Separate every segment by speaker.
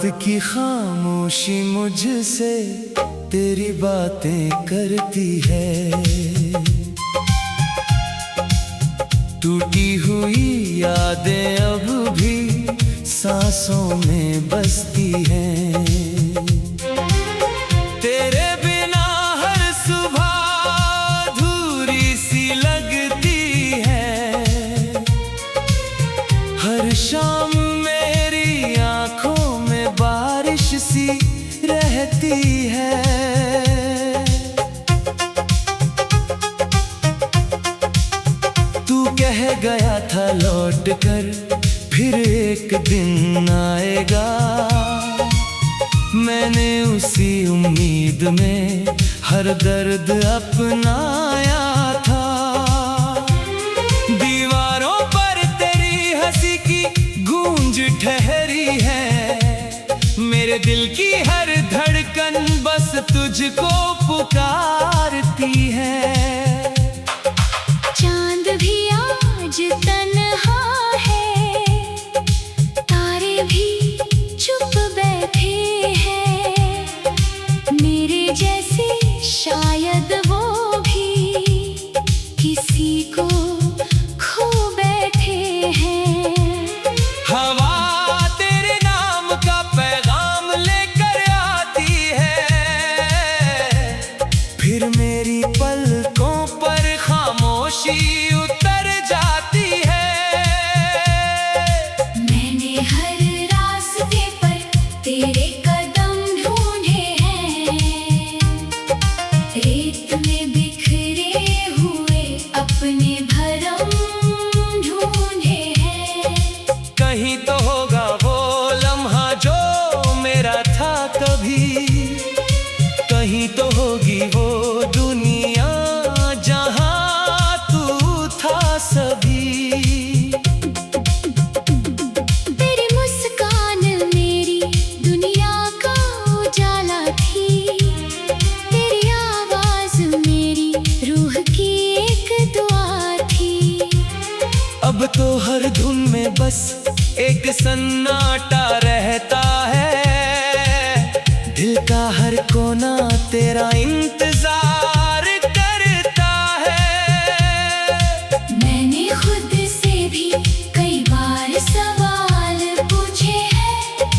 Speaker 1: रात की खामोशी मुझसे तेरी बातें करती है। टूटी हुई यादें अब भी सांसों में बसती हैं। तेरे बिना हर सुबह अधूरी सी लगती है। हर शाम मेरी आंखों में बारिश सी रहती है। तू कह गया था लौट कर फिर एक दिन आएगा। मैंने उसी उम्मीद में हर दर्द अपनाया था। दीवारों पर तेरी हंसी की गूंज ठहरी है। मेरे दिल की हर धड़कन बस तुझको पुकारती है।
Speaker 2: चांद भी आज तन्हा है, तारे भी चुप बैठे हैं। मेरे जैसे शायद वो भी किसी को खो बैठे हैं।
Speaker 1: हवा तेरे नाम का पैगाम लेकर आती है। फिर मेरी पलकों पर खामोशी उतर जाती है।
Speaker 2: मैंने हर रास्ते पर तेरे कदम ढूंढे हैं। रेत में बिखरे हुए अपने भरम ढूंढे हैं।
Speaker 1: कहीं तो होगा वो लम्हा जो मेरा था कभी। कहीं तो होगी वो दुनिया जहां तू था सभी।
Speaker 2: तेरी मुस्कान मेरी दुनिया का उजाला थी। तेरी आवाज मेरी रूह की एक दुआ थी।
Speaker 1: अब तो हर धुन में बस एक सन्नाटा रहता है। दिल का हर कोना तेरा इंतजार करता है।
Speaker 2: मैंने खुद से भी कई बार सवाल पूछे हैं।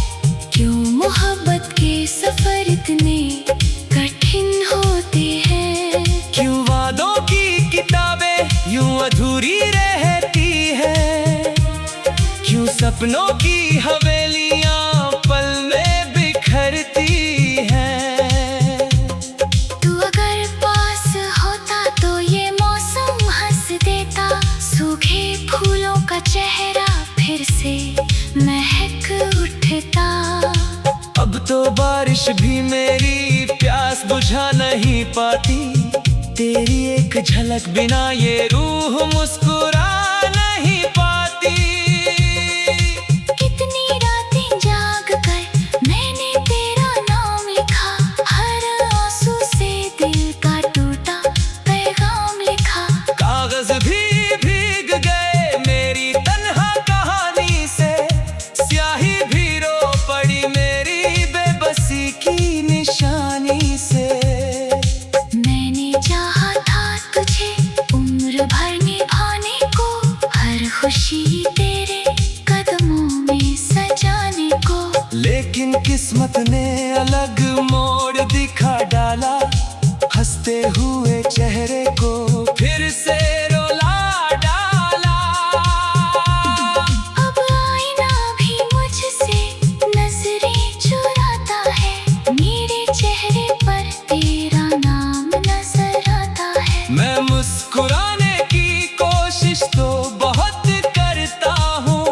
Speaker 2: क्यों मोहब्बत के सफर इतने कठिन होते हैं।
Speaker 1: क्यों वादों की किताबें यूं अधूरी रहती है। क्यों सपनों की हवेलियां पल में बिखरती हैं।
Speaker 2: तू अगर पास होता तो ये मौसम हंस देता। सूखे फूलों का चेहरा फिर से महक उठता।
Speaker 1: अब तो बारिश भी मेरी प्यास बुझा नहीं पाती। तेरी एक झलक बिना ये रूह मुस्कुरा नहीं पाती।
Speaker 2: कितनी रातें जाग कर मैंने तेरा नाम लिखा। हर आंसू से दिल का टूटा पैगाम लिखा।
Speaker 1: कागज भी भीग गए मेरी तन्हा कहानी से। स्याही भी रो पड़ी मेरी बेबसी की निशानी से।
Speaker 2: मैंने चाहा था तुझे उम्र भर निभाने को। हर खुशी तेरे कदमों में सजाने को।
Speaker 1: लेकिन किस्मत ने अलग मोड़ दिखा डाला। हंसते हुए चेहरे को फिर से रुला डाला।
Speaker 2: अब आईना भी मुझसे नजरें चुराता है। मेरे चेहरे पर तेरा नाम नजर आता है।
Speaker 1: मैं मुस्कुराने की कोशिश तो बहुत करता हूँ,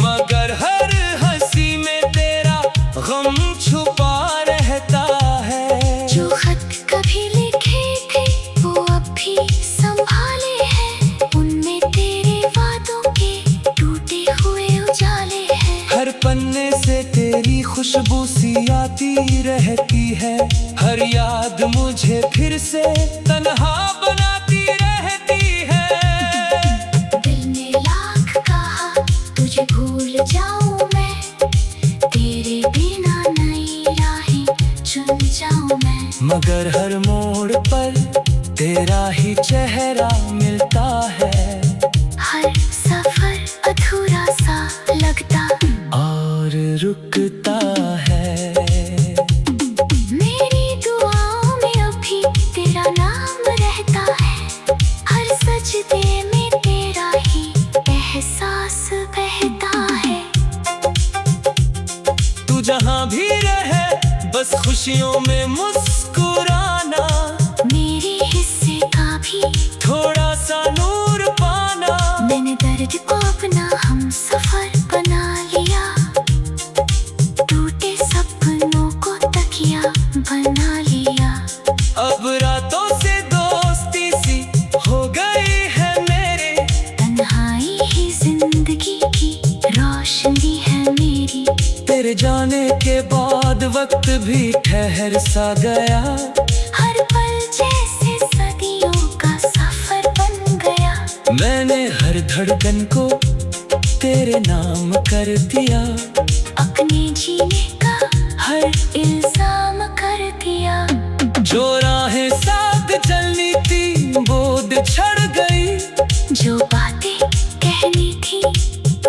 Speaker 1: मगर हर हंसी में तेरा गम छुपा रहता है।
Speaker 2: जो खत कभी लिखे थे वो अब भी संभाले हैं। उनमें तेरे वादों के टूटे हुए उजाले हैं।
Speaker 1: हर पन्ने से तेरी खुशबू सी आती रहती है। हर याद मुझे फिर से तन्हा बनाती रहती है।
Speaker 2: दिल ने लाख कहा तुझे भूल जाऊं मैं। तेरे
Speaker 1: मगर हर मोड़ पर तेरा ही चेहरा मिलता है।
Speaker 2: हर सफर अधूरा सा लगता
Speaker 1: और रुकता है।
Speaker 2: मेरी दुआओं में अभी तेरा नाम रहता है। हर सजदे में तेरा ही एहसास बहता है।
Speaker 1: तू जहाँ भी रहे बस खुशियों में मुस्कुराना,
Speaker 2: मेरे हिस्से का भी
Speaker 1: थोड़ा सा नूर पाना।
Speaker 2: मैंने दर्द को अपना हम सफर बना लिया, टूटे सपनों को तकिया बना लिया।
Speaker 1: अब रातों से दोस्ती सी हो गई है मेरे,
Speaker 2: तन्हाई ही जिंदगी की रोशनी है मेरी।
Speaker 1: तेरे जाने के बाद वक्त भी ठहर सा गया।
Speaker 2: हर पल जैसे सदियों का सफर बन गया।
Speaker 1: मैंने हर धड़कन को तेरे नाम कर दिया,
Speaker 2: अपने जीने का हर इल्जाम कर दिया।
Speaker 1: जो राहें साथ चलनी थी बोद छड़ गई,
Speaker 2: जो बातें कहनी थी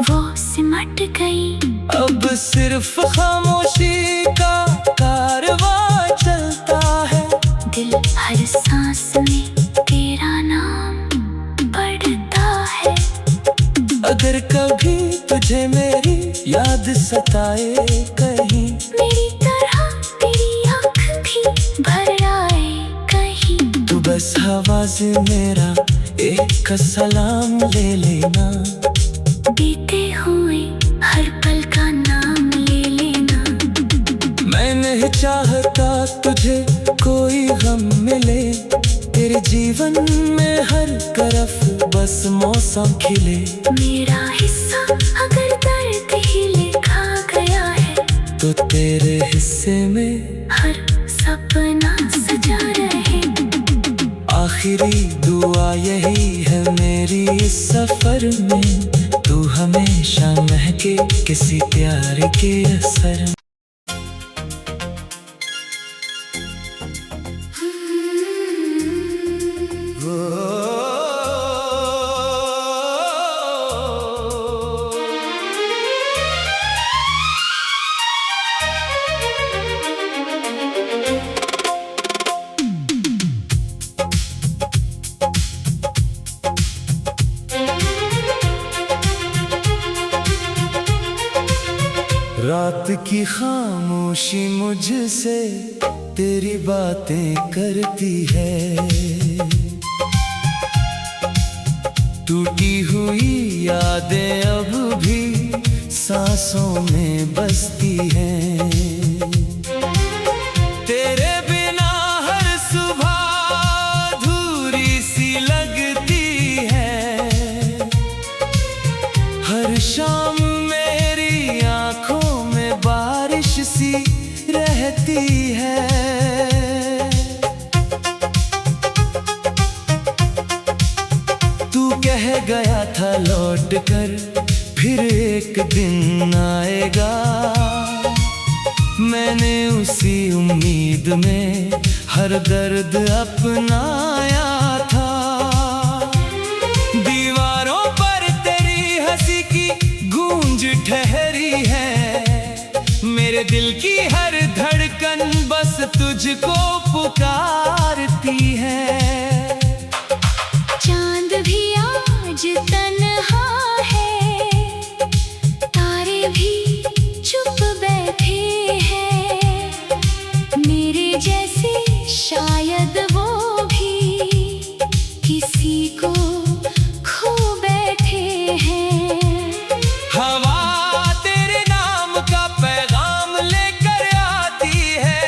Speaker 2: वो सिमट गई।
Speaker 1: अब सिर्फ खामोशी का कारवां चलता है।
Speaker 2: दिल हर सांस में तेरा नाम पढ़ता है।
Speaker 1: अगर कभी तुझे मेरी याद सताए कहीं,
Speaker 2: मेरी तरह तेरी आँख भी भर आए कहीं,
Speaker 1: तो बस आवाज मेरा एक सलाम ले लेना।
Speaker 2: बीते हुए हर पल का नाम ले लेना।
Speaker 1: मैं नहीं चाहता तुझे कोई गम मिले, तेरे जीवन में हर तरफ बस मौसम खिले।
Speaker 2: मेरा हिस्सा अगर दर्द ही लिखा गया है,
Speaker 1: तो तेरे हिस्से में
Speaker 2: हर सपना सजा रहे।
Speaker 1: आखिरी दुआ यही है मेरी इस सफर में, तू हमेशा महके किसी प्यार के असर में। रात की खामोशी मुझसे तेरी बातें करती है, टूटी हुई यादें अब भी सांसों में बसती हैं। तेरे बिना हर सुबह अधूरी सी लगती है। हर शाम मेरी आंखों में बारिश सी रहती है। तू कह गया था लौट कर फिर एक दिन आएगा, मैंने उसी उम्मीद में हर दर्द अपनाया था। दीवारों पर तेरी हंसी की गूंज ठहरी है, मेरे दिल की हर धड़कन बस तुझको पुकारती है।
Speaker 2: चांद भी आज तन्हा है, तारे भी चुप बैठे हैं। मेरे जैसे शायद वो भी किसी को खो बैठे हैं।
Speaker 1: हवा तेरे नाम का पैगाम लेकर आती है,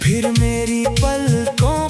Speaker 1: फिर मेरी पलकों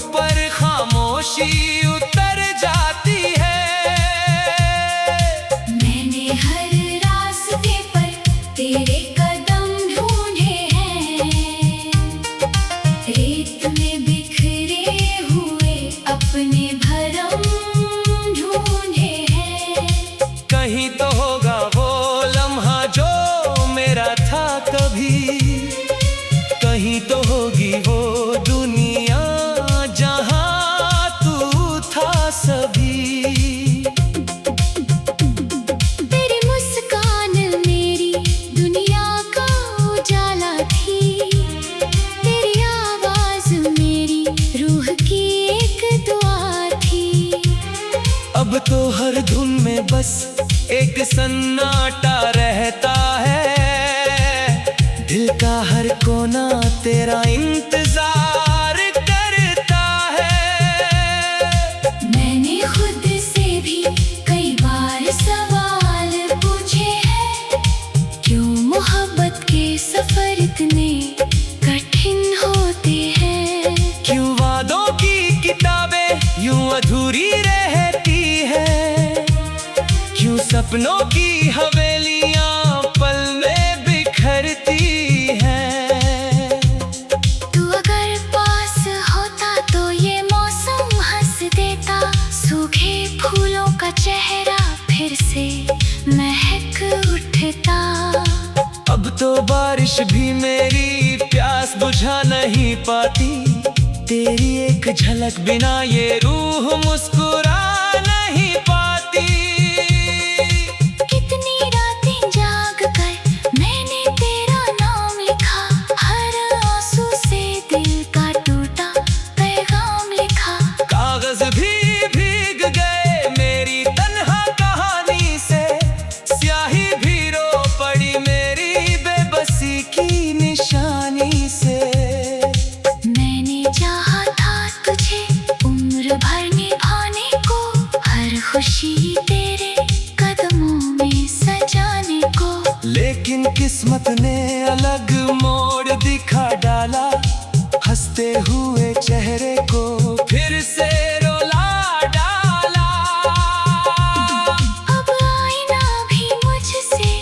Speaker 1: बस एक सन्नाटा रहता है। दिल का हर कोना तेरा इंतजार करता है।
Speaker 2: मैंने खुद से भी कई बार सवाल पूछे हैं, क्यों मोहब्बत के सफर इतने कठिन होते हैं।
Speaker 1: क्यों वादों की किताबें यूं अधूरी रहती है। क्यों सपनों की हवेलियां पल में बिखरती हैं।
Speaker 2: तू अगर पास होता तो ये मौसम हंस देता, सूखे फूलों का चेहरा फिर से महक उठता।
Speaker 1: अब तो बारिश भी मेरी प्यास बुझा नहीं पाती। तेरी एक झलक बिना ये रूह मुस्कुरा नहीं पाती।
Speaker 2: कितनी रातें जाग कर मैंने तेरा नाम लिखा, हर आंसू से दिल का टूटा पैगाम लिखा।
Speaker 1: कागज भी भीग गए मेरी तन्हा कहानी से, स्याही भी रो पड़ी मेरी बेबसी की निशानी से।
Speaker 2: मैंने चाहा था तुझे उम्र भर निभाने को, हर खुशी तेरे कदमों में सजाने को।
Speaker 1: लेकिन किस्मत ने अलग मोड़ दिखा डाला, हंसते हुए चेहरे को फिर से रुला डाला।
Speaker 2: अब आईना भी मुझसे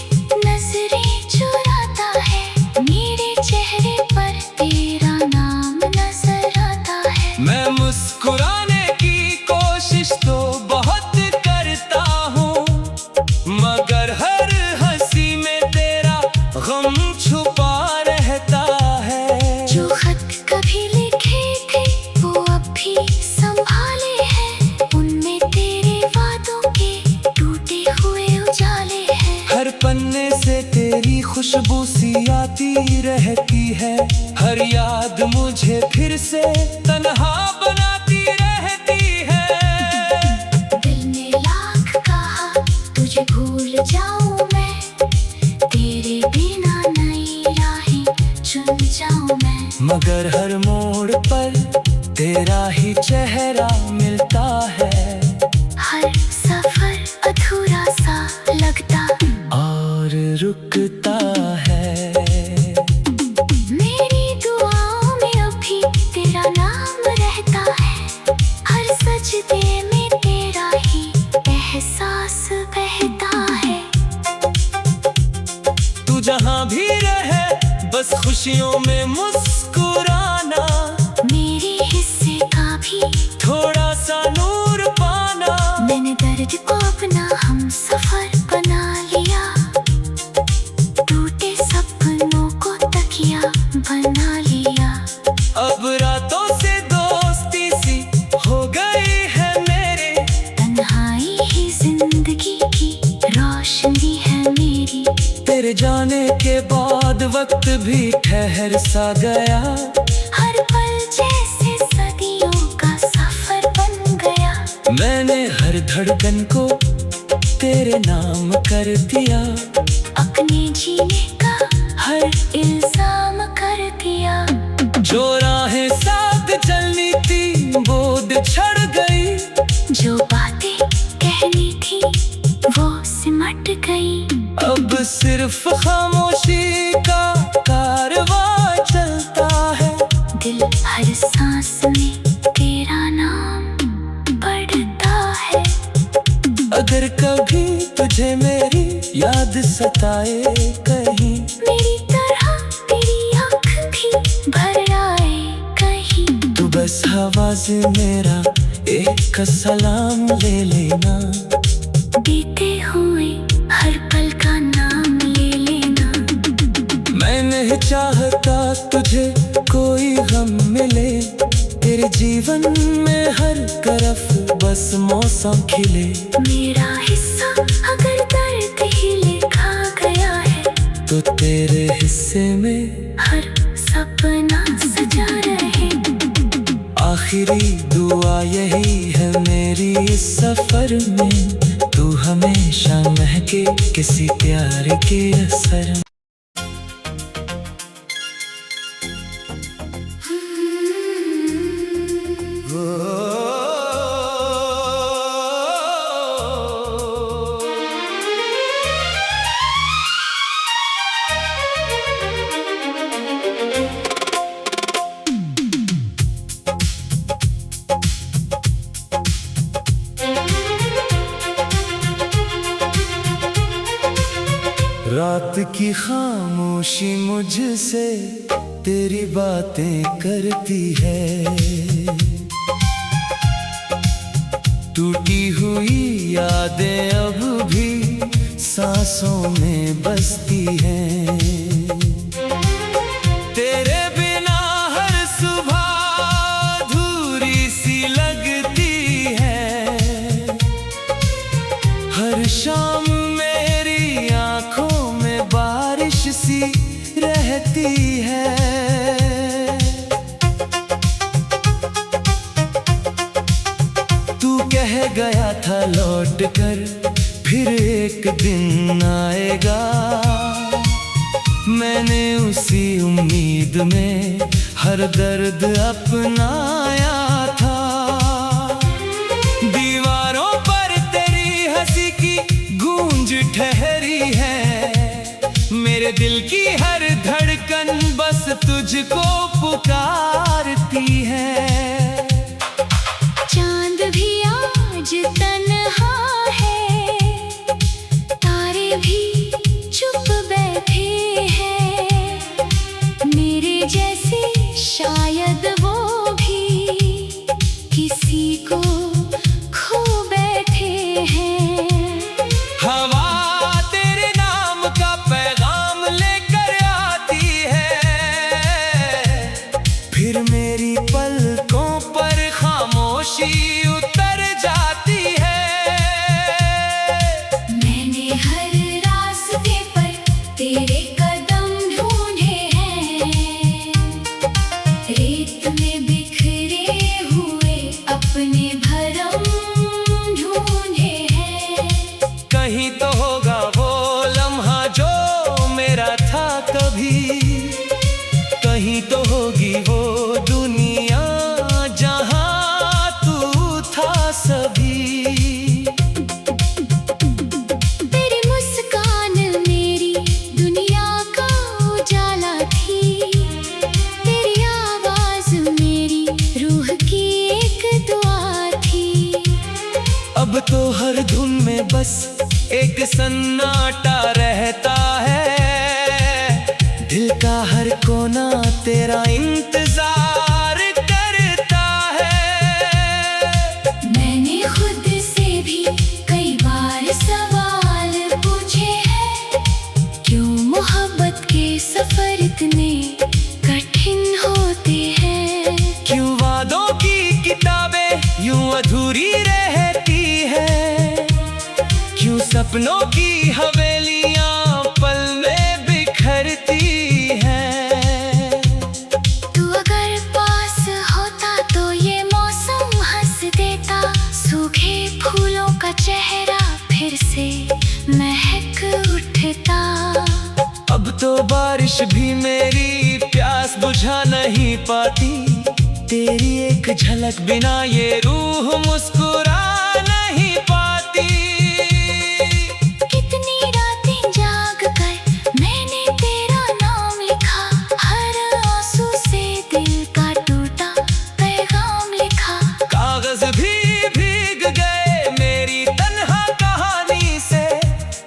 Speaker 2: नजरें चुराता है, मेरे चेहरे पर तेरा नाम नजर आता है।
Speaker 1: मैं मुस्कुराने की कोशिश तो बहुत करता हूँ, मगर हर हंसी में तेरा गम छुपा रहता है।
Speaker 2: जो खत कभी लिखे थे वो अब भी संभाले हैं, उनमें तेरे वादों के टूटे हुए उजाले हैं।
Speaker 1: हर पन्ने से तेरी खुशबू सी आती रहती है, हर याद मुझे फिर से तन्हा बनाती रहती है।
Speaker 2: दिल ने लाख कहा तुझे भूल जाऊं मैं, तेरे बिना नई राहें चुन जाऊं मैं।
Speaker 1: मगर हर मोड़ पर तेरा ही चेहरा मिलता है।
Speaker 2: हर सफर अधूरा सा लगता
Speaker 1: और रुकता है।
Speaker 2: मेरी दुआओं में अभी तेरा नाम रहता है, हर सजदे में तेरा ही एहसास बहता है।
Speaker 1: तू जहाँ भी रहे बस खुशियों में मुस्कुराना,
Speaker 2: मेरे हिस्से का भी
Speaker 1: थोड़ा सा नूर पाना।
Speaker 2: मैंने दर्द को अपना हम सफर बना लिया, टूटे सपनों को तकिया बना लिया।
Speaker 1: अब रातों से दोस्ती सी हो गई है मेरे,
Speaker 2: तन्हाई ही जिंदगी की रोशनी है मेरी।
Speaker 1: तेरे जाने के बाद वक्त भी ठहर सा गया,
Speaker 2: हर पल जैसे सदियों का सफर बन गया।
Speaker 1: मैंने हर धड़कन को तेरे नाम कर दिया,
Speaker 2: अपने जीने का हर इल्जाम कर दिया।
Speaker 1: जो राहें साथ चलनी थी बोध छड़ गई,
Speaker 2: जो बातें कहनी थी वो सिमट गई।
Speaker 1: अब सिर्फ खामोशी का कारवां चलता है।
Speaker 2: दिल हर सांस में तेरा नाम पढ़ता है।
Speaker 1: अगर कभी तुझे मेरी याद सताए कहीं,
Speaker 2: मेरी तरह तेरी आँख भी भर आए कहीं,
Speaker 1: तो बस आवाज मेरा एक सलाम ले लेना।
Speaker 2: बीते हुए हर पल का नाम ले लेना।
Speaker 1: मैं नहीं चाहता तुझे कोई गम मिले, तेरे जीवन में हर तरफ बस मौसम खिले।
Speaker 2: मेरा हिस्सा अगर दर्द ही लिखा गया है,
Speaker 1: तो तेरे हिस्से में
Speaker 2: हर सपना सजा रहे।
Speaker 1: आखिरी दुआ यही है मेरी इस सफर में, तू हमें किसी प्यार के असर में। रात की खामोशी मुझसे तेरी बातें करती है, टूटी हुई यादें अब भी सांसों में बसती हैं। तेरे बिना हर सुबह अधूरी सी लगती है, हर शाम मेरी आंखों में बारिश सी रहती है। तू कह गया था लौट कर फिर एक दिन आएगा, मैंने उसी उम्मीद में हर दर्द अपनाया था। दीवारों पर तेरी हंसी की गूंज ठहरी है, मेरे दिल की हर धड़कन बस तुझको पुकारती है।
Speaker 2: चांद भी आज तन्हा है, तारे भी चुप बैठे हैं, मेरे जैसे शायद वो भी किसी को खो बैठे हैं।
Speaker 1: हवा तेरे नाम का पैगाम लेकर आती है, फिर मेरी पलकों पर खामोशी उतर जाती है।
Speaker 2: मैंने हर रास्ते पर तेरे कदम ढूंढे हैं, रेत में बिखरे हुए अपने भरम ढूंढे हैं।
Speaker 1: कहीं तो होगा वो लम्हा जो मेरा था कभी, कहीं तो होगी वो दुनिया जहां तू था सभी।
Speaker 2: तेरी मुस्कान मेरी दुनिया का उजाला थी, तेरी आवाज मेरी रूह की एक दुआ थी।
Speaker 1: अब तो हर धुन में बस एक सन्नाटा रहता है, दिल का हर कोना तेरा इंतजार करता है।
Speaker 2: मैंने खुद से भी कई बार सवाल पूछे हैं, क्यों मोहब्बत के सफर इतने कठिन होते हैं।
Speaker 1: क्यों वादों की किताबें यूं अधूरी रहती है, क्यों सपनों की हवेलियां पल में बिखरती हैं।
Speaker 2: तू अगर पास होता तो ये मौसम हंस देता, सूखे फूलों का चेहरा फिर से महक उठता।
Speaker 1: अब तो बारिश भी मेरी प्यास बुझा नहीं पाती, तेरी एक झलक बिना ये रूह मुस्कुरा नहीं पाती।
Speaker 2: कितनी रातें जाग कर मैंने तेरा नाम लिखा, हर आंसू से दिल का टूटा पैगाम लिखा।
Speaker 1: कागज भी भीग गए मेरी तन्हा कहानी से,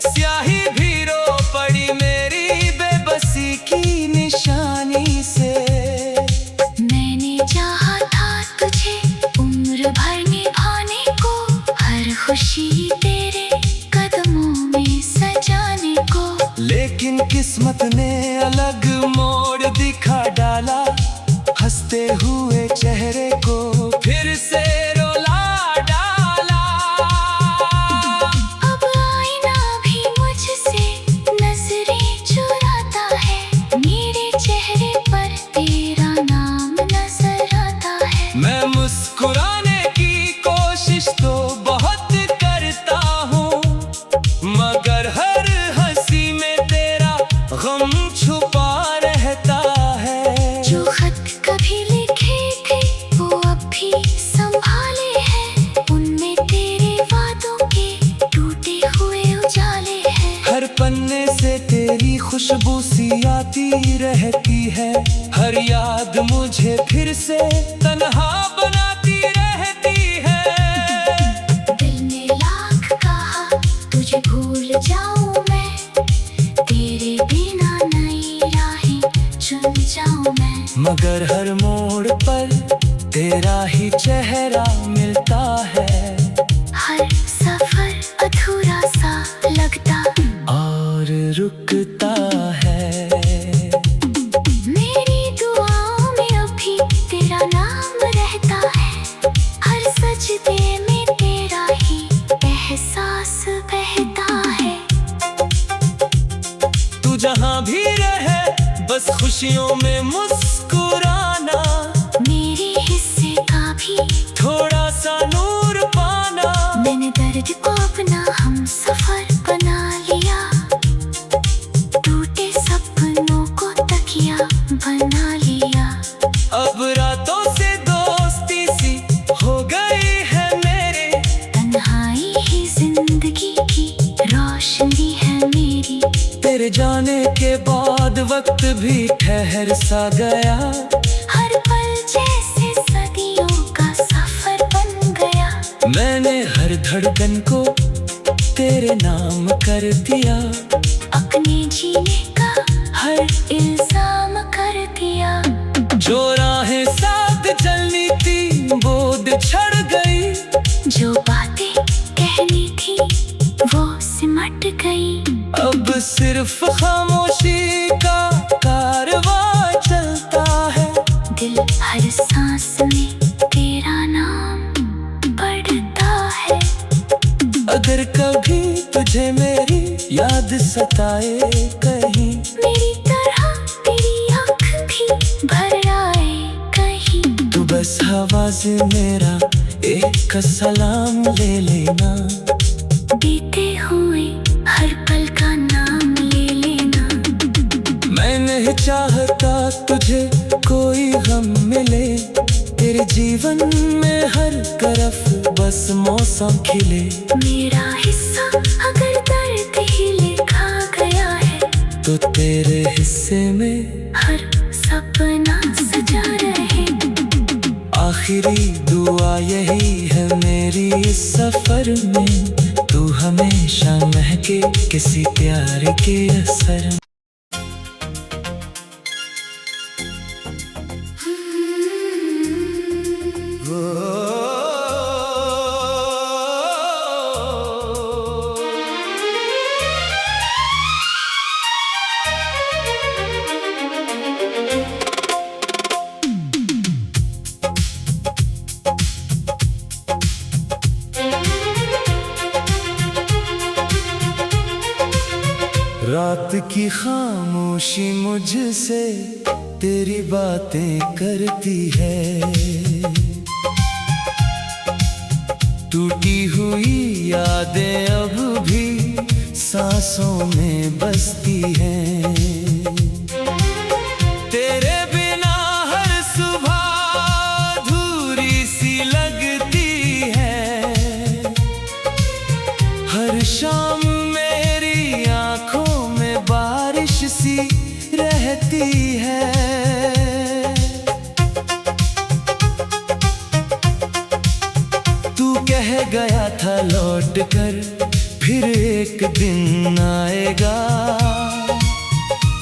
Speaker 1: स्याही भी रो पड़ी मेरी बेबसी की निशानी से।
Speaker 2: मैंने चाहा था तुझे उम्र भर निभाने को, हर खुशी तेरे कदमों में सजाने को।
Speaker 1: लेकिन किस्मत ने अलग मोड़ दिखा डाला, हंसते हुए चेहरे को फिर से रुला डाला।
Speaker 2: अब आईना भी मुझसे नजरें चुराता है, मेरे चेहरे पर तेरा नाम नजर आता है।
Speaker 1: मैं मुस्कुराने की कोशिश तो बहुत करता हूँ, मगर हर रहती है, हर याद मुझे फिर से तन्हा बनाती रहती है।
Speaker 2: दिल ने लाख कहा तुझे भूल जाऊं मैं, तेरे बिना नई राहें चुन जाऊं मैं।
Speaker 1: मगर हर मोड़ पर तेरा ही चेहरा मिलता है,
Speaker 2: हर सफर अधूरा सा लगता
Speaker 1: और रुकता है।
Speaker 2: मेरी दुआओं में अभी तेरा नाम रहता है, हर सजदे में तेरा ही एहसास बहता है।
Speaker 1: तू जहाँ भी रहे बस खुशियों में मुस्कुराना,
Speaker 2: मेरे हिस्से का भी
Speaker 1: थोड़ा सा नूर पाना।
Speaker 2: मैंने दर्द को अपना हम सफर बना लिया, टूटे सपनों को तकिया बना लिया।
Speaker 1: अब रातों से दोस्ती सी हो गई है मेरे,
Speaker 2: तन्हाई ही जिंदगी की रोशनी है मेरी।
Speaker 1: तेरे जाने के बाद वक्त भी ठहर सा गया,
Speaker 2: हर पल जैसे सदियों का सफर बन गया।
Speaker 1: मैंने हर धड़कन को तेरे नाम कर दिया,
Speaker 2: अपने जीने का हर इल्जाम कर दिया।
Speaker 1: जो राहें साथ चलनी थी बोद छड़ गई,
Speaker 2: जो बातें कहनी थी वो सिमट गई।
Speaker 1: अब सिर्फ खामोशी का कारवां चलता है,
Speaker 2: दिल हर सांस में तेरा नाम पढ़ता है।
Speaker 1: अगर कभी तुझे मेरी याद सताए कहीं,
Speaker 2: मेरी तरह तेरी आँख भी भर आए कहीं,
Speaker 1: तो बस हवा से मेरा एक सलाम ले लेना,
Speaker 2: बीते हुए हर पल का नाम ले लेना।
Speaker 1: मैं नहीं चाहता तुझे कोई गम मिले, तेरे जीवन में हर तरफ बस मौसम खिले।
Speaker 2: मेरा हिस्सा अगर दर्द ही लिखा गया है,
Speaker 1: तो तेरे हिस्से में
Speaker 2: हर सपना सजा रहे।
Speaker 1: आखिरी दुआ यही है मेरी इस सफर में, तू हमेशा महके किसी प्यार के असर में। रात की खामोशी मुझसे तेरी बातें करती है, टूटी हुई यादें अब भी सांसों में बसती हैं। तेरे बिना हर सुबह अधूरी सी लगती है, हर शाम मेरी आंखों में बारिश सी रहती है। तू कह गया था लौट कर फिर एक दिन आएगा,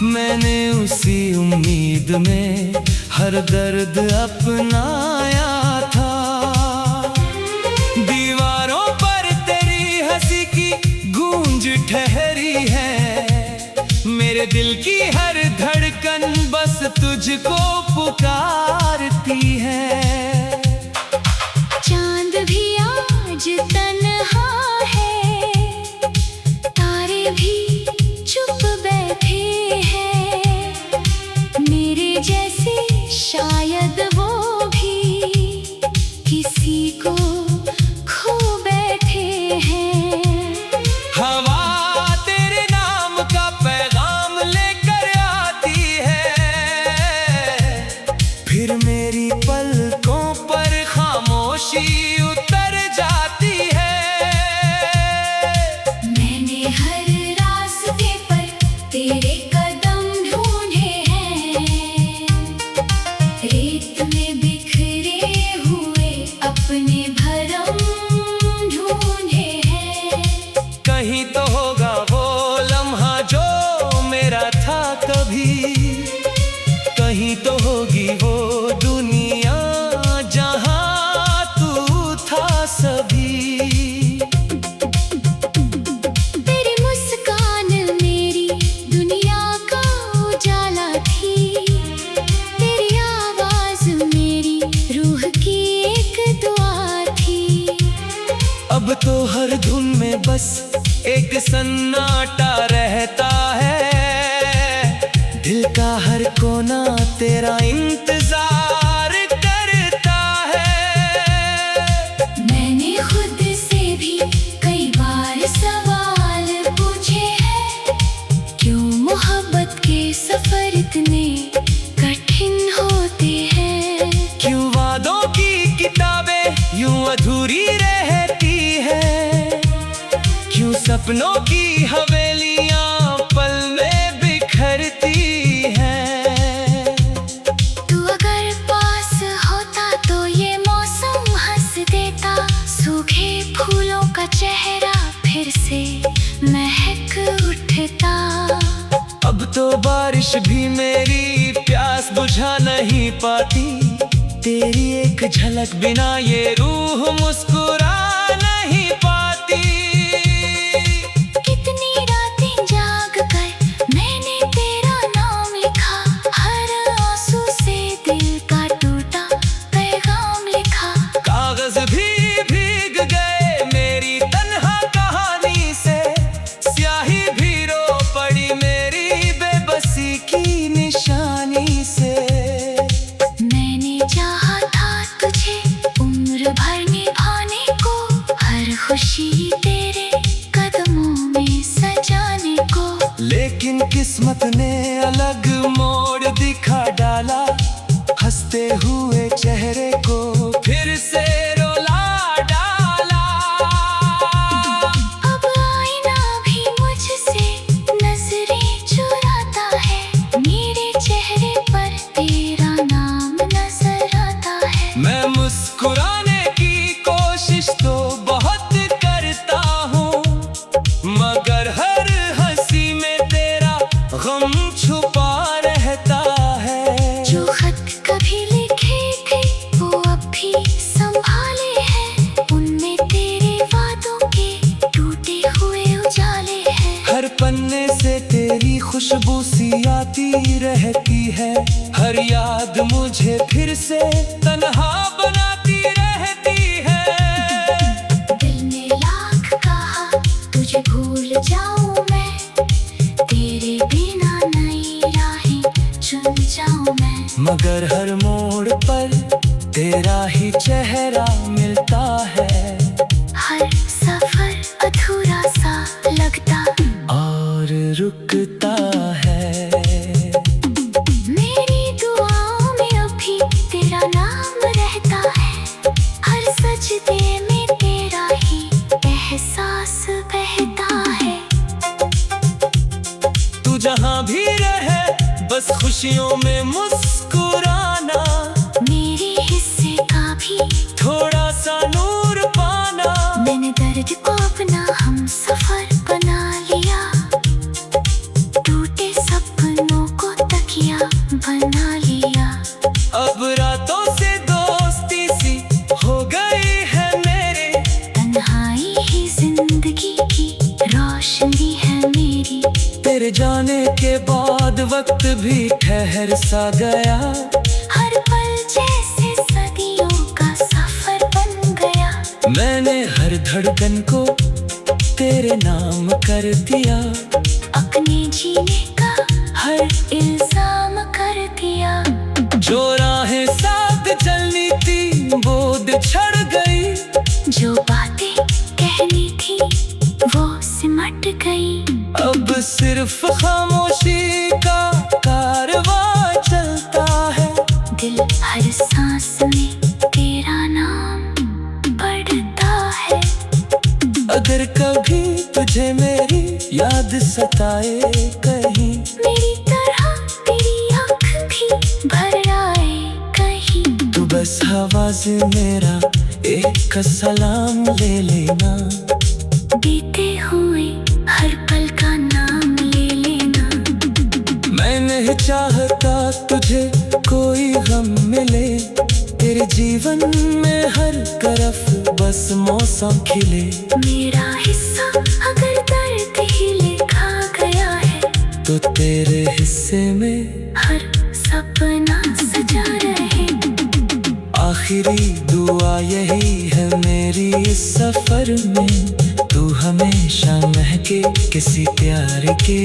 Speaker 1: मैंने उसी उम्मीद में हर दर्द अपनाया था। दीवारों पर तेरी हंसी की गूंज ठहरी है, मेरे दिल की हर धड़कन बस तुझको पुकारती है।
Speaker 2: चांद भी आज तन्हा है, तारे भी चुप बैठे हैं, मेरे जैसे शायद वो भी किसी को खो बैठे हैं।
Speaker 1: हवा तेरे नाम का पैगाम लेकर आती है, बस एक सन्नाटा रहता है। दिल का हर कोना तेरा इंतजार करता है।
Speaker 2: मैंने खुद से भी कई बार सवाल पूछे हैं, क्यों मोहब्बत के सफर इतने कठिन होते हैं।
Speaker 1: क्यों वादों की किताबें यूं अधूरी रहती है। क्यों सपनों की हवेलियां पल में बिखरती हैं।
Speaker 2: तू अगर पास होता तो ये मौसम हंस देता, सूखे फूलों का चेहरा फिर से महक उठता।
Speaker 1: अब तो बारिश भी मेरी प्यास बुझा नहीं पाती। तेरी एक झलक बिना ये रूह मुस्कुरा नहीं पाती।
Speaker 2: कितनी रातें जाग कर मैंने तेरा नाम लिखा, हर आंसू से दिल का टूटा पैगाम लिखा।
Speaker 1: कागज भी भीग गए मेरी तन्हा कहानी से, स्याही भी रो पड़ी मेरी बेबसी की निशानी से।
Speaker 2: मैंने चाहा था तुझे उम्र भर निभाने को, हर खुशी तेरे कदमों में सजाने को।
Speaker 1: लेकिन किस्मत ने अलग मोड़ दिखा डाला, हंसते हुए चेहरे को फिर से रुला डाला।
Speaker 2: अब आईना भी मुझसे नजरें चुराता है, मेरे चेहरे पर तेरा नाम नजर आता है।
Speaker 1: मैं मुस्कुराने की कोशिश तो बहुत करता हूँ, मगर हर हंसी में तेरा गम छुपा रहता है।
Speaker 2: जो खत कभी लिखे थे वो अब भी संभाले हैं, उनमें तेरे वादों के टूटे हुए उजाले हैं।
Speaker 1: हर पन्ने से तेरी खुशबू सी आती रहती है, हर याद मुझे फिर से तन्हा बनाती रहती है।
Speaker 2: दिल ने लाख कहा तुझे भूल जाऊं मैं, तेरे बिना नई राहें चुन जाऊं मैं।
Speaker 1: मगर हर मोड़ पर तेरा ही चेहरा मिलता है,
Speaker 2: हर सफर अधूरा सा लगता
Speaker 1: और रुकता है।
Speaker 2: मेरी दुआओं में अभी तेरा नाम रहता है, हर सजदे में तेरा ही एहसास बहता है।
Speaker 1: तू जहाँ भी रहे बस खुशियों में मुस्कुराना,
Speaker 2: मेरे हिस्से का भी
Speaker 1: थोड़ा सा नूर पाना।
Speaker 2: मैंने दर्द को अपना हम सफर बना लिया, टूटे सपनों को तकिया बना लिया।
Speaker 1: अब रातों से दोस्ती सी हो गई है मेरे,
Speaker 2: तन्हाई ही जिंदगी की रोशनी है मेरी।
Speaker 1: तेरे जाने के बाद वक्त भी ठहर सा गया,
Speaker 2: हर पल जैसे सदियों का सफर बन गया।
Speaker 1: मैंने हर धड़कन को तेरे नाम कर दिया,
Speaker 2: अपने जीने का हर इल्जाम कर दिया।
Speaker 1: जो राहें साथ चलनी थी बोद छड़ गई,
Speaker 2: जो बातें कहनी थी वो सिमट गई।
Speaker 1: अब सिर्फ खामोशी का कारवां चलता है।
Speaker 2: दिल हर सांस में तेरा नाम पढ़ता है।
Speaker 1: अगर कभी तुझे मेरी याद सताए कहीं,
Speaker 2: मेरी तरह तेरी आँख भी भर आए कहीं,
Speaker 1: तो बस आवाज मेरा एक सलाम ले लेना।
Speaker 2: बीते हुए हर पल का नाम ले लेना।
Speaker 1: मैं नहीं चाहता तुझे कोई गम मिले, तेरे जीवन में हर तरफ बस मौसम खिले।
Speaker 2: मेरा हिस्सा अगर दर्द ही लिखा गया है,
Speaker 1: तो तेरे हिस्से में
Speaker 2: हर सपना सजा रहे।
Speaker 1: आखिरी दुआ यही है मेरी इस सफर में, तू हमेशा महके किसी प्यार के